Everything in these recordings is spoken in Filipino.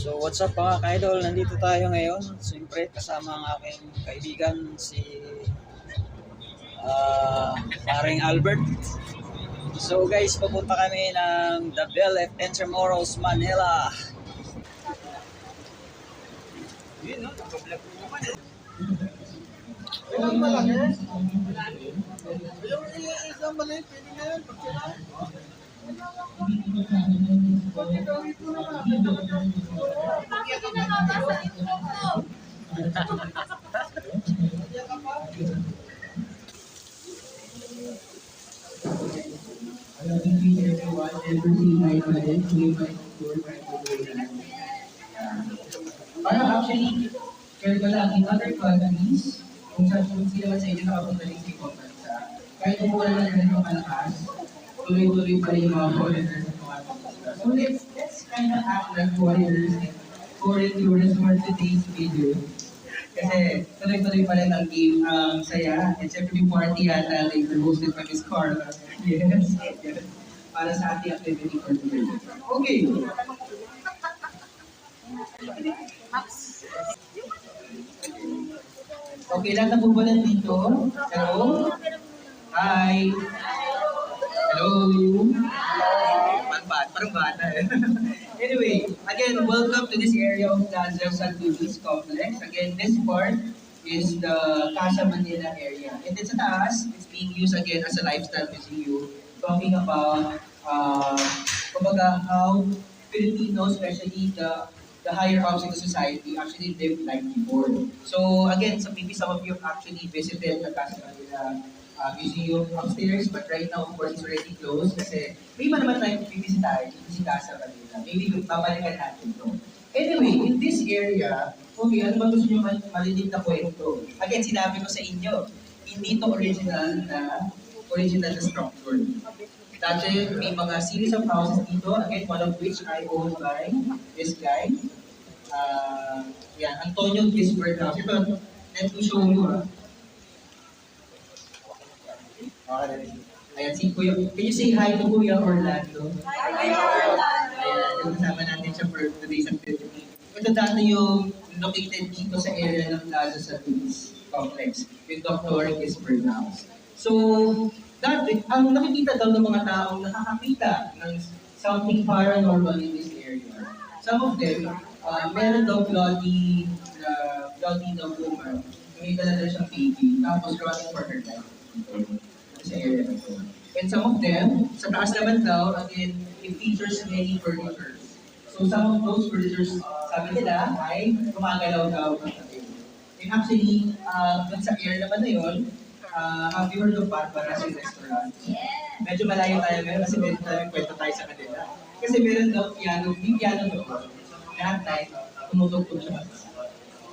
So what's up mga ka-idol, nandito tayo ngayon. Siyempre kasama ang aking kaibigan si paring Albert. So guys, pupunta kami ng The Bell at Intramuros, Manila. Yun no, nakablog mo naman eh. Ilang malaki? Yung isang malaki, pwede na yun, pagkila. Parang actually, kaya ko lang, in other countries, kung sila man sa inyo nakapunta rin sa ibang bansa, kahit kung wala na ganito kalakas, tuloy-tuloy pa rin yung mga foreigners at mga turista. So let's kind of act like foreigners and foreign tourists for today's video. Kasi tuloy-tuloy pa rin ang game, saya. And syempre yung party yata later hosted by Miss Carla. Yes, yes. Para sa ating activity for today. Okay. Okay, lahat na po ba nandito? Hello? Hi! Hello! Parang bata eh. Anyway, again, welcome to this area of Plaza Santiago Complex. Again, this part is the Casa Manila area. And then sa taas, it's being used again as a lifestyle museum, talking about kumbaga how Filipinos, especially the higher ups in the society, actually lived life before. So again, maybe some of you have actually visited the Casa Manila museum upstairs, but right now, of course, it's already closed kasi may iba naman tayong bibisitahin dito si Casa Manila. Maybe babalikan natin to. Anyway, in this area, okay, ano ba gusto nyo marinig na kwento? Again, sinabi ko sa inyo, hindi to original na structure. Dati may mga series of houses dito, again, one of which I own by this guy. Yan, Antonio Gisbert House. Ito, let me show you. Ayan, si Kuya. Can you say hi to Kuya Orlando? Hi, Orlando! Ayan, kasama natin siya for today's activity. Ito dati yung located dito sa area ng Plaza Santiago Complex with Dr. Gisbert House. So, dati, ang nakikita daw ng mga taong nakakakita ng something paranormal in this area. Some of them, meron daw bloody na woman. May dala na siyang baby, tapos running for her life. Sa area na ito. And some of them, sa taas naman daw, again, it features many furnitures. So some of those furnitures, sabi nila, ay gumagalaw daw ng tabi. And actually, dun sa area naman na yun, have you heard of Barbara's restaurant? Medyo malayo tayo ngayon kasi medyo tayo kwento tayo sa kanila. Kasi meron daw piano, yung piano doon, lahat tayo, tumutugtog siya.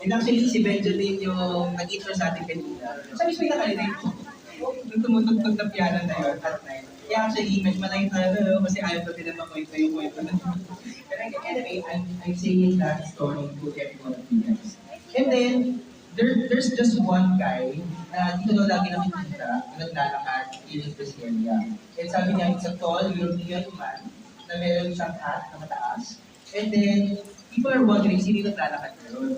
And actually, si Benjamin yung nag-intro sa atin kanina. Sabi siya nakalinig ko. Nung tumutugtog na piano na yun at night. Kaya actually, medyo malayo tayo pero kasi ayaw pa din naman kwento yung kwento na. Pero anyway, I'm saying that story to every one of you guys. And then, there's just one guy na dito daw lagi nakikita na naglalakad in this area. And sabi niya, it's a tall European man na meron siyang hat na mataas. And then, people are wondering, sino yung naglalakad na yun?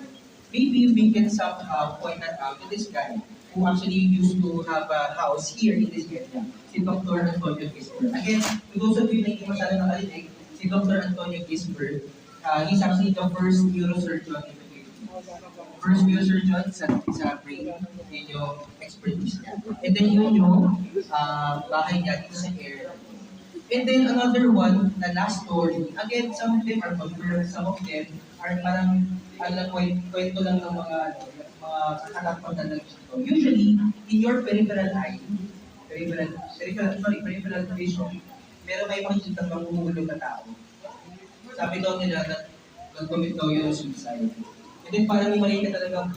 Maybe we can somehow point that out to this guy who actually used to have a house here in this area, si Dr. Antonio Gisbert. Again, to those of you na hindi masyado nakalinig, si Dr. Antonio Gisbert, he's actually the first neurosurgeon in the Philippines. First neurosurgeon sa brain, yun yung expertise niya. And then yun yung bahay niya dito sa area. And then another one, the last story, again, some of them are confirmed, some of them are parang kwento lang ng mga katapatan ng dito. Usually, in your peripheral eye, peripheral vision, meron kayo makikita ng umuulong na tao. Sabi daw nila na nag-commit daw yun ng suicide. And then parang may mali ka talagang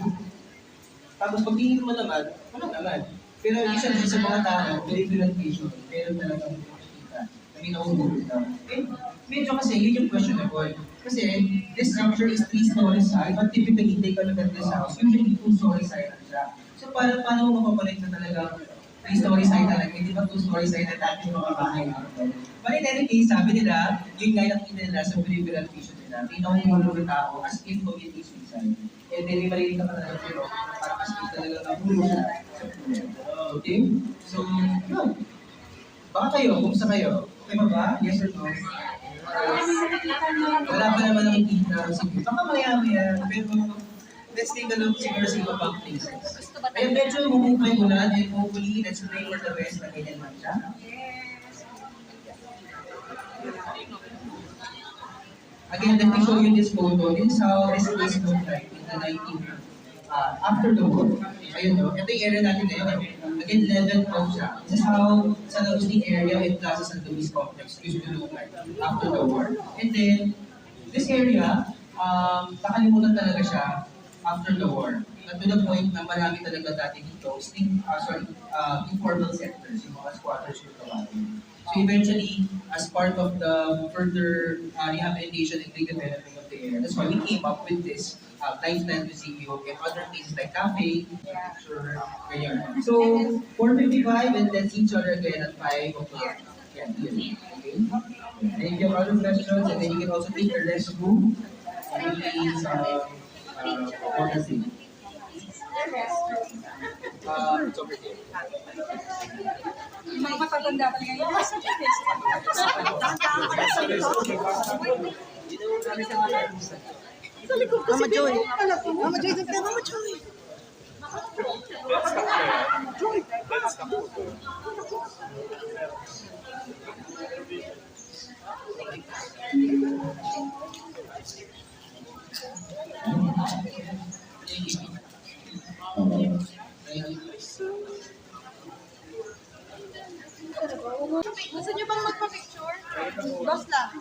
tapos pag tingin mo naman, wala naman. Pero usually sa mga tao, peripheral vision, meron talagang makikita na may nauulong daw. And medyo kasi yun yung questionable. Kasi this structure is 3 stories high, but typically take a look at this house, usually 2 stories high na siya. So paano mo mapapalit na talaga 3 stories high talaga, hindi ba 2 stories high na dati yung mga bahay natin? But in any case, sabi nila, yung nga nakita nila sa peripheral vision nila. nila, may nakukulong na tao as if committing suicide. And then, may marinig ka pa talaga pero parang as if talaga nahulog siya sa puno. Okay? So, yun. Baka kayo, kumusta kayo? Okay ba ba? Yes or no? Wala pa naman nakikita. Sige, baka maya-maya. Pero, let's take a look siguro sa iba pang places. Kaya medyo humupay mo na and hopefully, let's pray for the best na ganyan man siya. Again, let me show you this photo. This is how this place looked like in the 19th, after the war. Ayun no, ito yung area natin ngayon. Again, level out siya. This is how San Agustin area and Plaza San Luis complex used to look like after the war. And then, this area, nakalimutan talaga siya after the war. To the point na marami talaga dati dito, informal sectors, yung mga squatters yung tawagin. So eventually, as part of the further rehabilitation and redevelopment of the area, that's why we came up with this lifestyle museum and other places like cafe, picture, ganyan. So, 4:55 and let's see each other again at 5 o'clock. Yeah, here. Okay? And if you have other questions, and then you can also take the restroom. And please, order thing. It's over here. Mga mataganda pa ngayon. Mama Joy. Mama Joy, doon ka, Mama Joy. Gusto niyo bang magpa-picture? Boss lang.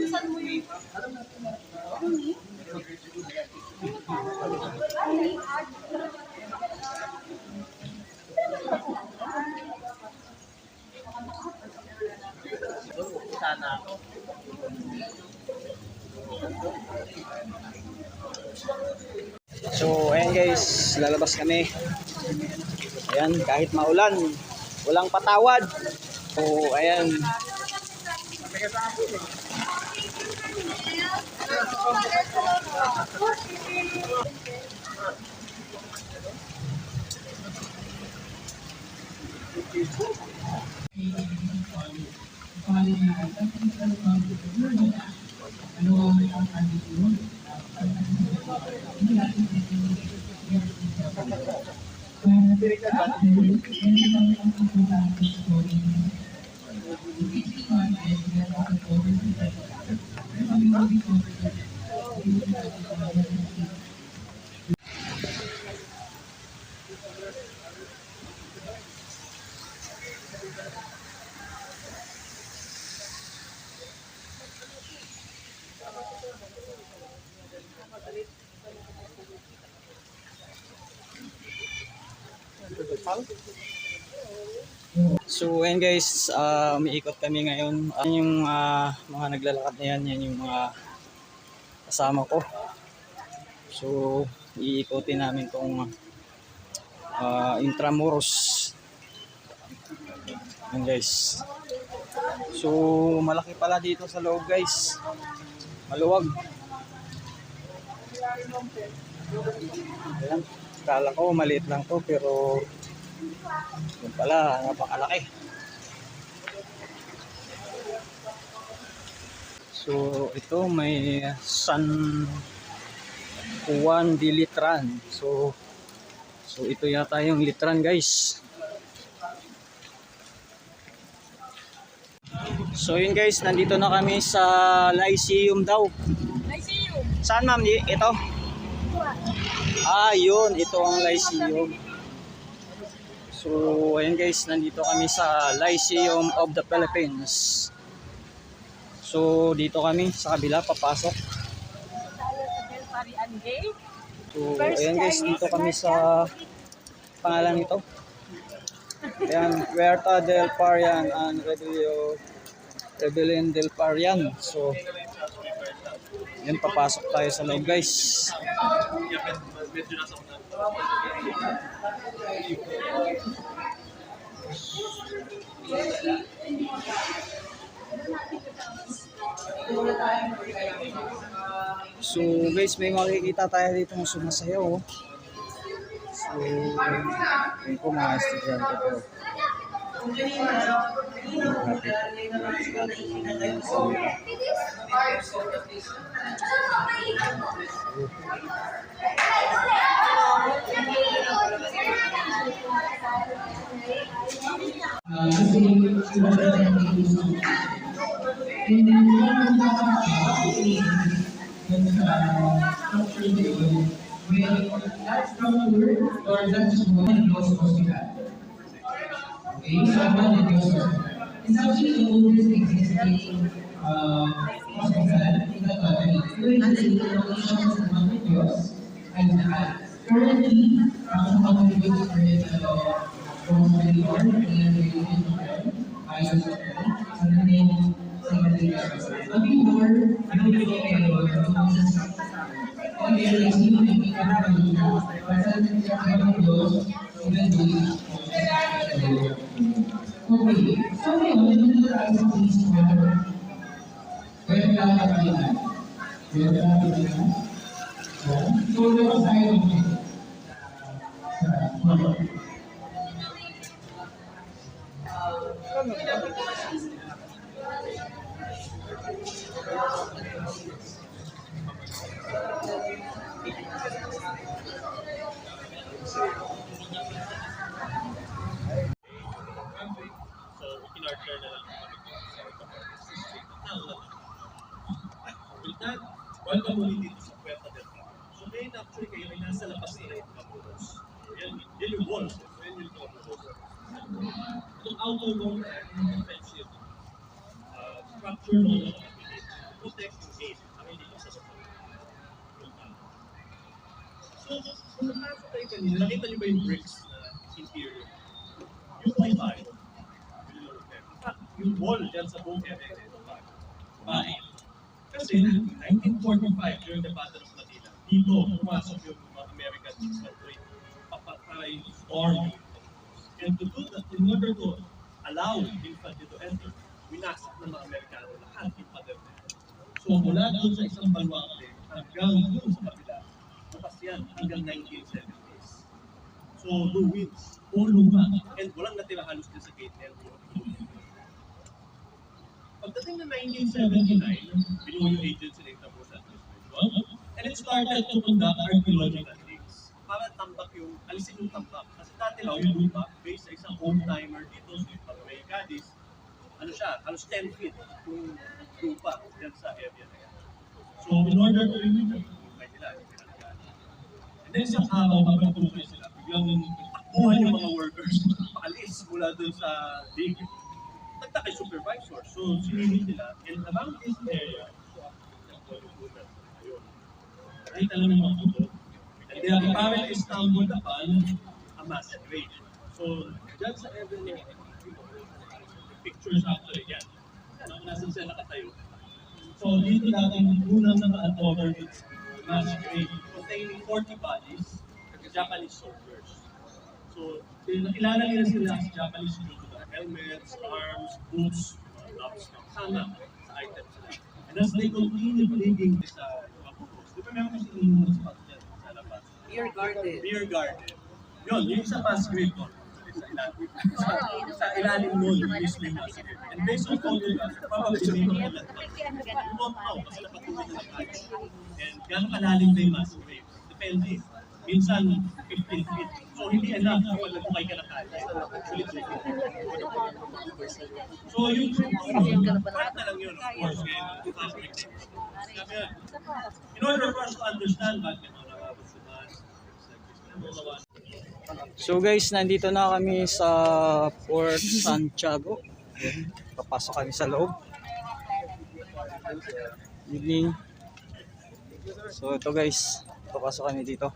Saan mo yun? So, ayan guys, lalabas kami. Ayan, kahit maulan, walang patawad. So, ayan. So ayan guys, umiikot kami ngayon. Yung mga naglalakad na yan yung mga kasama ko. So iikotin namin tong Intramuros. Ayan guys. So malaki pala dito sa loob guys. Maluwag. Ayan. Kala ko maliit lang to pero yun pala, napakalaki. So ito may San Juan de Litran. So ito yata yung Litran guys. So yun guys, nandito na kami sa Lyceum daw. Lyceum. Saan ma'am? Ito? Yun, ito ang Lyceum. So ayan guys, nandito kami sa Lyceum of the Philippines. So dito kami sa kabila papasok. So ayan guys, dito kami sa pangalan nito. Ayan, Huerta del Parian and Redio Evelyn Del Parian. So, yan, papasok tayo sa loob guys. So guys, may makikita tayo dito ng sumasayaw. Oh. So, yun po mga estudyante ko. Kasi iba na yung and then kung structure nito, when that structure or that one goes hospital. Okay, so one that goes hospital. It's actually the oldest existing hospital in the country. Even the location sa mga Diyos ay lahat. Currently, ang mga Diyos ay mostly or in the religion ay sa name sa before, ano yung kayo okay, I see you making a video, but sa mga Diyos, even though okay, so ngayon, nandito tayo sa police order. Pwede lang natin na. Pwede lang natin na. So, diba tayo sa order. Welcome ulit dito sa Puerta del Mar. So ngayon actually kayo ay nasa labas na Intramuros. Yan yung walls. So yan yung Intramuros. Itong outer wall ay defensive structure ng mga kapitid. Protect yung gate. Ang hindi yung sa support. So kung nakasa tayo kanina, nakita niyo ba yung bricks na interior? Yung may bayo. Yung wall dyan sa buong area ito bahay. Kasi 1945, during the Battle of Manila, dito pumasok yung mga American infantry para storm. And to do that, in order to allow the infantry to enter, winasak ng mga Amerikano lahat yung pader na yan. So mula doon sa isang baluarte hanggang doon sa kabila, bukas yan hanggang 1970s. So ruins, o luma, and walang natira halos din sa gate na pagdating ng 1979, binuo yung agency na Intramuros Administration, and it started to conduct archaeological digs para tambak yung, alisin yung tambak. Kasi dati lang yung lupa, based sa isang old-timer dito sa Pagaway, Cadiz, ano siya, halos 10 feet yung lupa dyan sa area na yan. So, in order to remove it, nila, and then isang araw, habang tuloy sila, biglang takbuhan yung mga workers, paalis mula dun sa dig. Nagtaka yung supervisor. So, sinili nila, and around this area, nakita lang ng mga puto, and they have apparently stumbled upon a mass grave. So, dyan sa area pictures actually yan. Nasaan siya nakatayo. So, dito natin unang naka-uncover this mass grave containing 40 bodies of Japanese soldiers. So, nakilala nila sila as Japanese soldiers. Helmets, arms, boots, gloves, kasama sa items nila. And as they continue digging sa mga books, di ba meron kasi yung spot dyan sa labas? Beer garden. Beer garden. Yung sa mass grave ko, sa ilalim nun, yung mismo yung mass grave. And based on photographs, probably may mga ilan pa. You don't know kasi napatuloy na lang. And gano'ng kalalim na yung mass grave. Depende. Minsan, 15 feet. So, hindi enough kapag nagkukay ka na kaya. Actually, 2 feet. So, yung part na lang yun, of course, ngayon, 2010. In order for us to understand bakit ito So guys, nandito na kami sa Port Santiago. Papasok kami sa loob. Evening. So ito guys, papasok kami dito.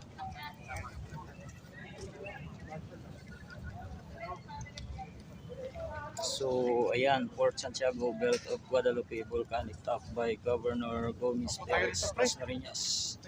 So, ayan, Port Santiago, Belt of Guadalupe, volcanic top by Governor Gomez Perez Casariñas.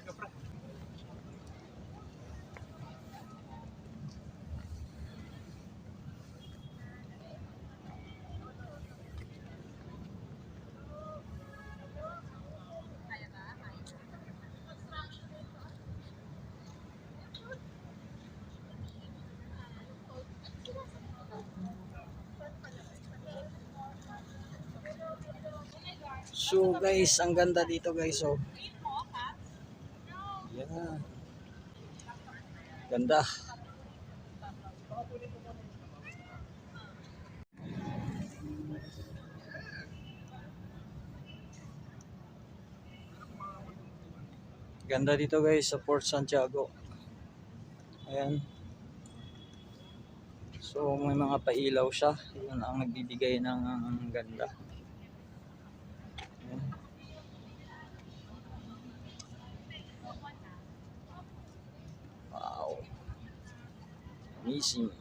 So guys, ang ganda dito guys, oh. Yeah. Ganda. Ganda dito guys sa Port Santiago. Ayan. So may mga pailaw siya. Yun ang nagbibigay ng ganda. Ayan. Wow. Amazing.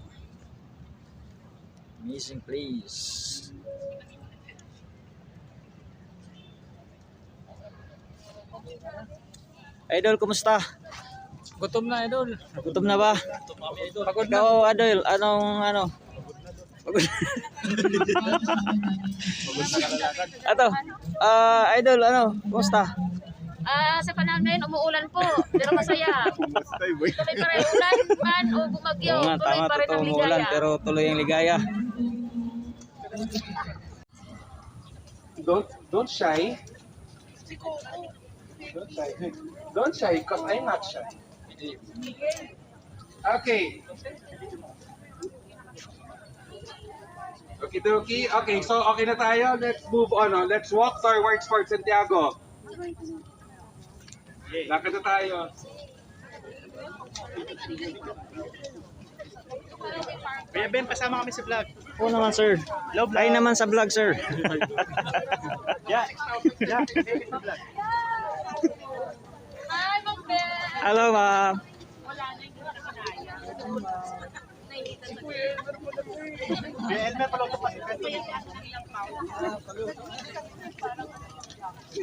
Amazing place. Idol, kumusta? Gutom na, idol. Gutom na ba? Pagod na. Ikaw, Idol, anong Pagod. Ato, Idol, kumusta? Sa panahon ngayon, umuulan po. Pero masaya. Tuloy pa rin ulan man o bumagyo. Oo nga, Tuloy tama, pa rin totoo ang umulan, ligaya. pero tuloy ang ligaya. Don't shy. Don't shy, because I'm not shy. Okay. Okay, okay, so okay na tayo. Let's move on. Let's walk towards Fort Santiago. Lakad na tayo. Kuya Ben, pasama kami sa vlog. Oo naman, sir. Ay naman sa vlog, sir. Yeah. Hi, Ma'am Ben. Hello, ma'am. Wala na yung kinakanayan. Nainitan na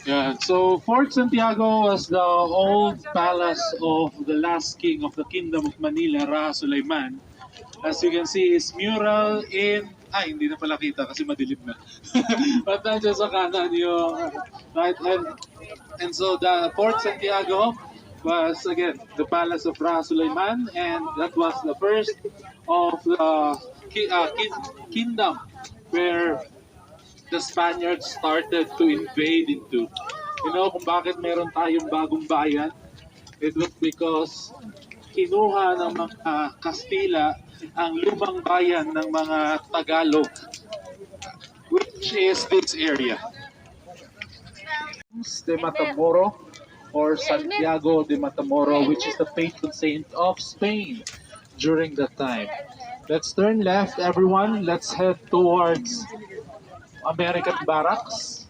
Yeah, so Fort Santiago was the old palace of the last king of the Kingdom of Manila, Ra Sulaiman. As you can see, is mural in... hindi na pala kita kasi madilim na. But nandiyan sa kanan yung... Right, and so the Fort Santiago was, again, the palace of Ra Sulaiman, and that was the first of the kingdom where the Spaniards started to invade into. You know kung bakit meron tayong bagong bayan? It was because kinuha ng mga Kastila ang lumang bayan ng mga Tagalog, which is this area. De Matamoro, or Santiago de Matamoro, which is the patron saint of Spain during that time. Let's turn left, everyone. Let's head towards American Barracks.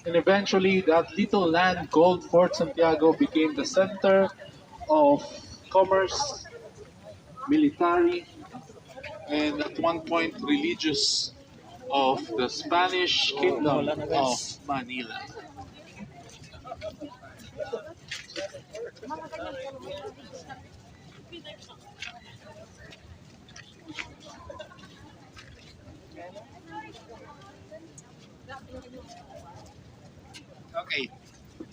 And eventually, that little land called Fort Santiago became the center of commerce, military, and at one point religious of the Spanish Kingdom of Manila. Okay.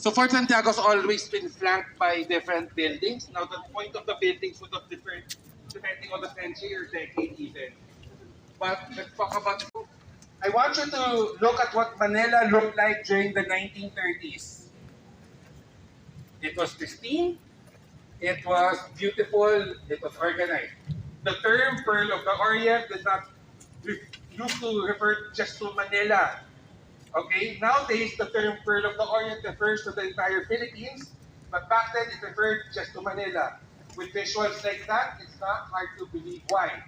So Fort Santiago's always been flanked by different buildings. Now the point of the buildings would have differed depending on the century or decade even. But let's talk about... I want you to look at what Manila looked like during the 1930s. It was pristine, it was beautiful, it was organized. The term Pearl of the Orient did not used to refer just to Manila. Okay, nowadays the term Pearl of the Orient refers to the entire Philippines, but back then it referred just to Manila. With visuals like that, it's not hard to believe why.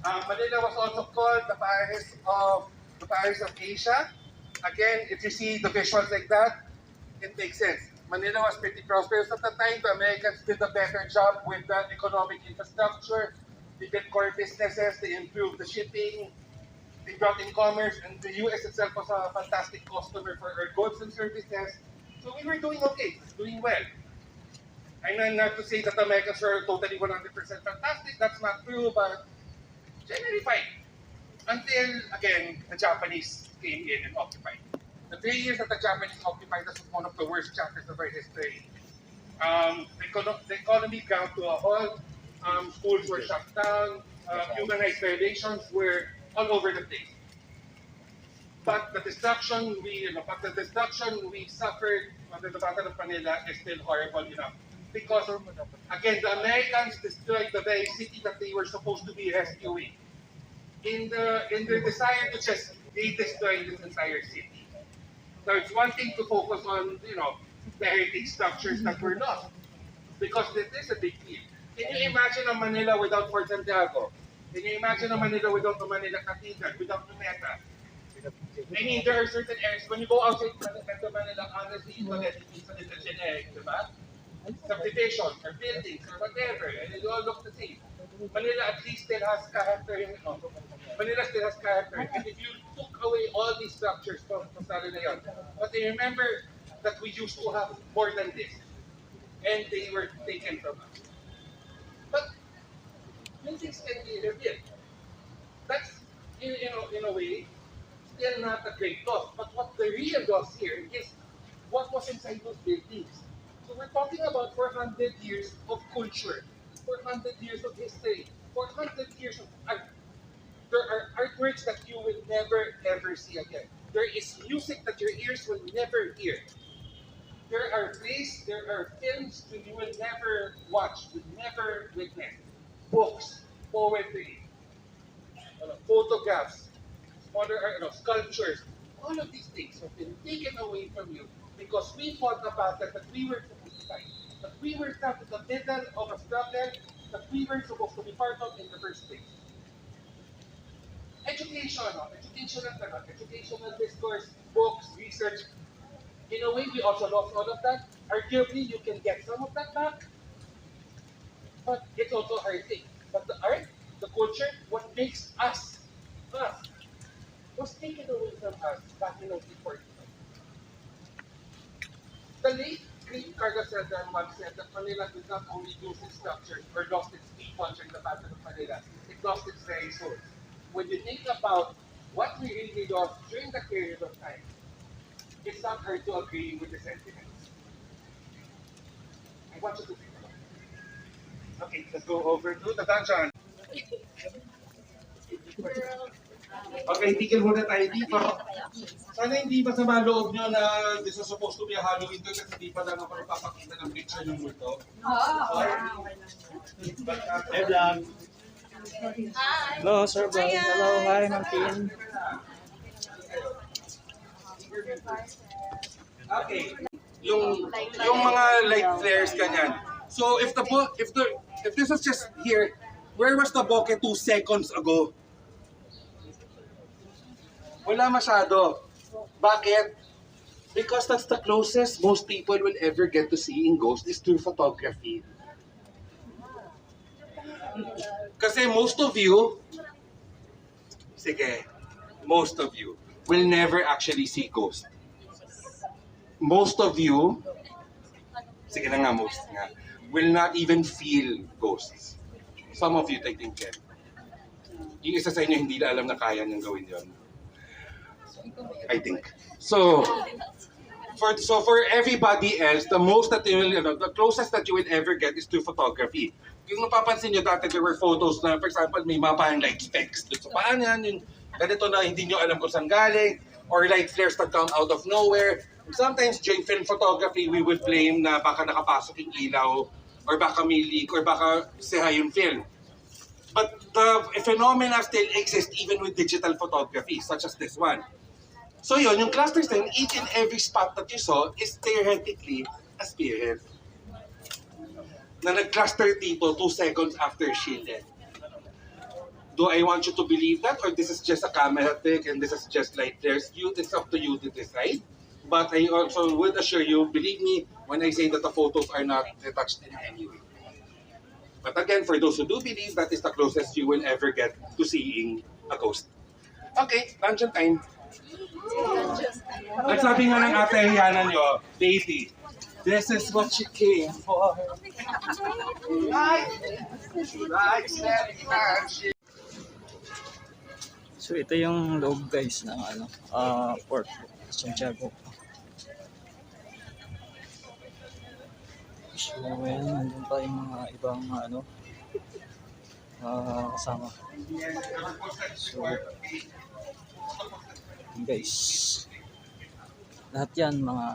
Manila was also called the Paris of Asia. Again, if you see the visuals like that, it makes sense. Manila was pretty prosperous at the time. The Americans did a better job with the economic infrastructure. they built core businesses, they improved the shipping, they brought in commerce, and the US itself was a fantastic customer for our goods and services. So we were doing okay, doing well. I'm not to say that the Americans were totally 100% fantastic, that's not true, but generally fine. Until, again, the Japanese came in and occupied. The 3 years that the Japanese occupied us was one of the worst chapters of our history. The economy ground to a halt, schools were shut down, human rights violations were all over the place. But the destruction we suffered under the Battle of Manila is still horrible enough. Because again, the Americans destroyed the very city that they were supposed to be rescuing. In their desire to just destroy this entire city. So it's one thing to focus on, the heritage structures that were lost. Because this is a big deal. Can you imagine a Manila without Fort Santiago? Can you imagine a Manila without the Manila Cathedral, without Luneta? I mean, there are certain areas, when you go outside Metro Manila, honestly, it's already a little generic, diba? Subdivisions or buildings or whatever, and they all look the same. Manila at least still has character, Manila still has character. And if you took away all these structures from Costa Rica, but they remember that we used to have more than this, and they were taken from us. But buildings can be rebuilt. That's, in a way, still not a great loss. But what the real loss here is what was inside those buildings. So we're talking about 400 years of culture, 400 years of history, 400 years of art. There are artworks that you will never ever see again. There is music that your ears will never hear. There are plays, there are films that you will never watch, will never witness. Books, poetry, photographs, smaller sculptures. All of these things have been taken away from you because we fought a battle that we were supposed to fight. That we were stuck in the middle of a struggle that we were supposed to be part of in the first place. Educational discourse, books, research. In a way, we also lost all of that. Arguably, you can get some of that back, but it's also our thing. But the art, the culture, what makes us, was taken away from us back in 1945. The late great Cargaselda once said that Manila did not only lose its structures or lost its people during the Battle of Manila, it lost its very soul. When you think about what we really lost during that period of time, it's not hard to agree with the sentiments. I want you to think about it. Okay, let's go over to the dungeon. Okay, tigil muna tayo dito. Sana hindi masama loob nyo na this is supposed to be a Halloween doon kasi hindi pa lang ako napapakita ng picture ng multo. Hey, vlog. Hello, Sir Vlog. Hello, hi, Ma'am Tin. Okay. Yung mga light flares kanyan. So if this was just here, where was the bokeh 2 seconds ago? Wala masyado. Bakit? Because that's the closest most people will ever get to seeing ghosts is through photography. Kasi most of you will never actually see ghosts. Most of you, will not even feel ghosts. Some of you, I think, can. Yung isa sa inyo, hindi na alam na kaya niyang gawin yon. I think. So for everybody else, the most that you will, the closest that you will ever get is through photography. Yung napapansin nyo dati, there were photos na, for example, may mga parang light specks. So paano yan? Yung ganito na hindi nyo alam kung saan galing, or light flares that come out of nowhere. Sometimes during film photography, we would blame na baka nakapasok yung ilaw, or baka may leak, or baka sira yung film. But the phenomena still exist even with digital photography, such as this one. So yun, yung clusters din, each and every spot that you saw is theoretically a spirit na nag-cluster dito 2 seconds after she left. Do I want you to believe that, or this is just a camera trick and this is just light flares? It's up to you to decide. But I also would assure you, believe me, when I say that the photos are not retouched in any way. But again, for those who do believe, that is the closest you will ever get to seeing a ghost. Okay, dungeon time. At sabi nga ng ate Rihanna nyo, lady, this is what you came for. Right? Right, So ito yung loob guys ng Port Santiago. So ayan, nandun pa yung mga ibang kasama. So guys, lahat yan mga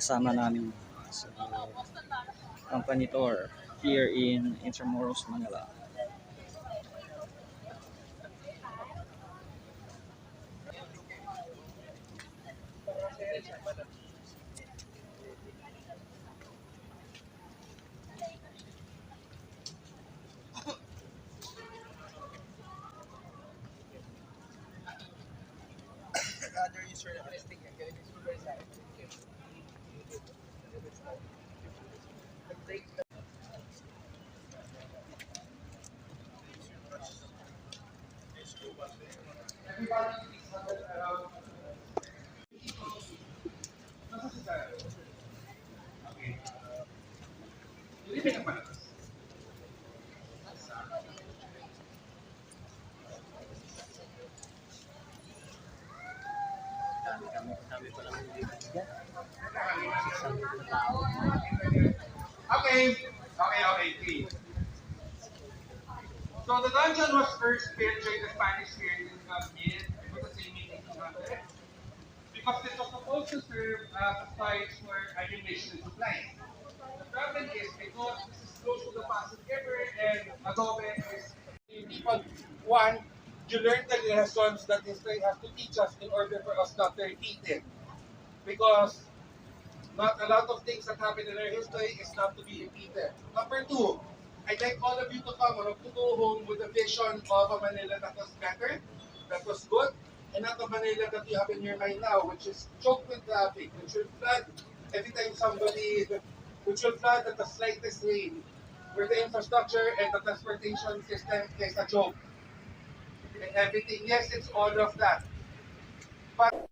kasama namin sa company tour here in Intramuros, Manila. Okay. So the dungeon was first built during the Spanish period in it was the same in 1800 because it was supposed to serve as a site for ammunition and supplies. The problem is because this is close to the Pasig River and adobe is people one, you learn the lessons that history has to teach us in order for us not to repeat it. Because not a lot of things that happen in our history is not to be repeated. Number two, I'd like all of you to come or to go home with a vision of a Manila that was better, that was good, and not a Manila that you have in your mind now, which is choked with traffic, which will flood every time which will flood at the slightest rain, where the infrastructure and the transportation system is a joke. And everything, yes, it's all of that. But